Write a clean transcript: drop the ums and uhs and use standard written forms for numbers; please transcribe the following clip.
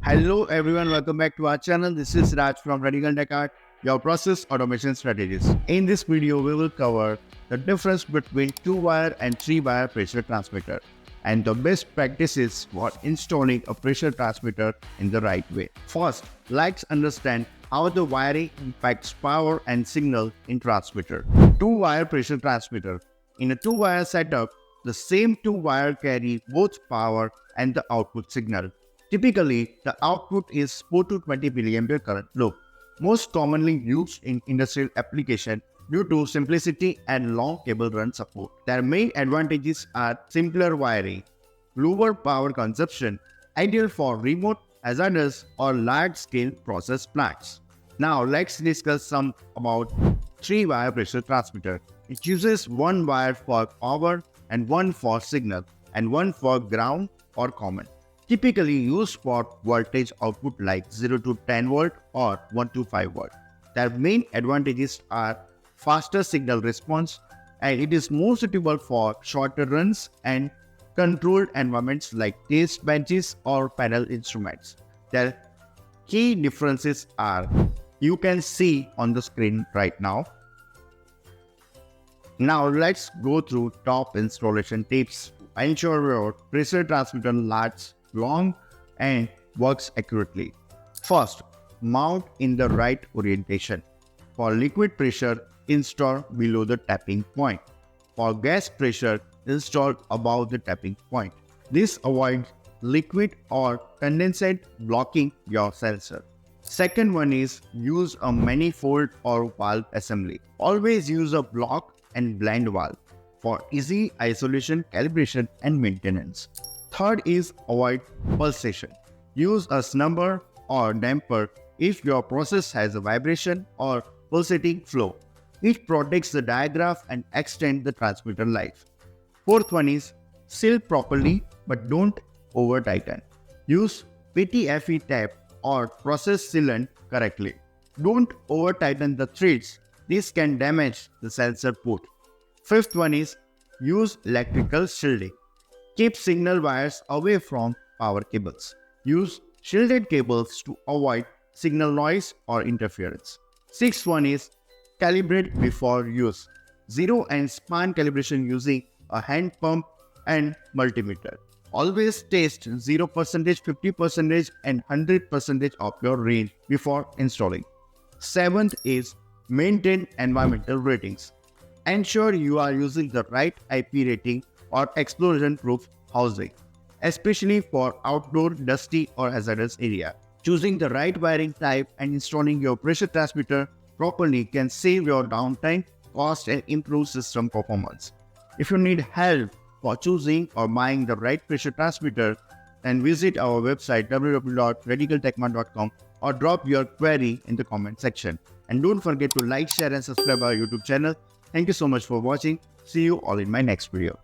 Hello everyone, welcome back to our channel. This is Raj from Radical TechMart, your process automation strategist. In this video, we will cover the difference between 2-wire and 3-wire pressure transmitter and the best practices for installing a pressure transmitter in the right way. First, let's understand how the wiring impacts power and signal in transmitter. 2-wire pressure transmitter. In a 2-wire setup, the same 2-wire carry both power and the output signal. Typically, the output is 4 to 20 mA current loop, most commonly used in industrial application due to simplicity and long cable run support. Their main advantages are simpler wiring, lower power consumption, ideal for remote, hazardous or large-scale process plants. Now let's discuss some about 3-wire pressure transmitter. It uses 1 wire for power and 1 for signal and 1 for ground or common. Typically used for voltage output like 0 to 10 volt or 1 to 5 volt. Their main advantages are faster signal response, and it is more suitable for shorter runs and controlled environments like test benches or panel instruments. Their key differences are, you can see on the screen right now. Now let's go through top installation tips to ensure your pressure transmitter lasts long and works accurately. First, mount in the right orientation. For liquid pressure, install below the tapping point. For gas pressure, install above the tapping point. This avoids liquid or condensate blocking your sensor. Second one is use a manifold or valve assembly. Always use a block and blind valve for easy isolation, calibration and maintenance. Third is avoid pulsation. Use a snubber or damper if your process has a vibration or pulsating flow. It protects the diaphragm and extends the transmitter life. Fourth one is seal properly but don't over tighten. Use PTFE tape or process sealant correctly. Don't over tighten the threads. This can damage the sensor port. Fifth one is use electrical shielding. Keep signal wires away from power cables. Use shielded cables to avoid signal noise or interference. Sixth one is calibrate before use. Zero and span calibration using a hand pump and multimeter. Always test 0%, 50% and 100% of your range before installing. Seventh is maintain environmental ratings. Ensure you are using the right IP rating or explosion-proof housing, especially for outdoor, dusty or hazardous area. Choosing the right wiring type and installing your pressure transmitter properly can save your downtime, cost and improve system performance. If you need help for choosing or buying the right pressure transmitter, then visit our website www.radicaltechmart.com or drop your query in the comment section. And don't forget to like, share and subscribe our YouTube channel. Thank you so much for watching. See you all in my next video.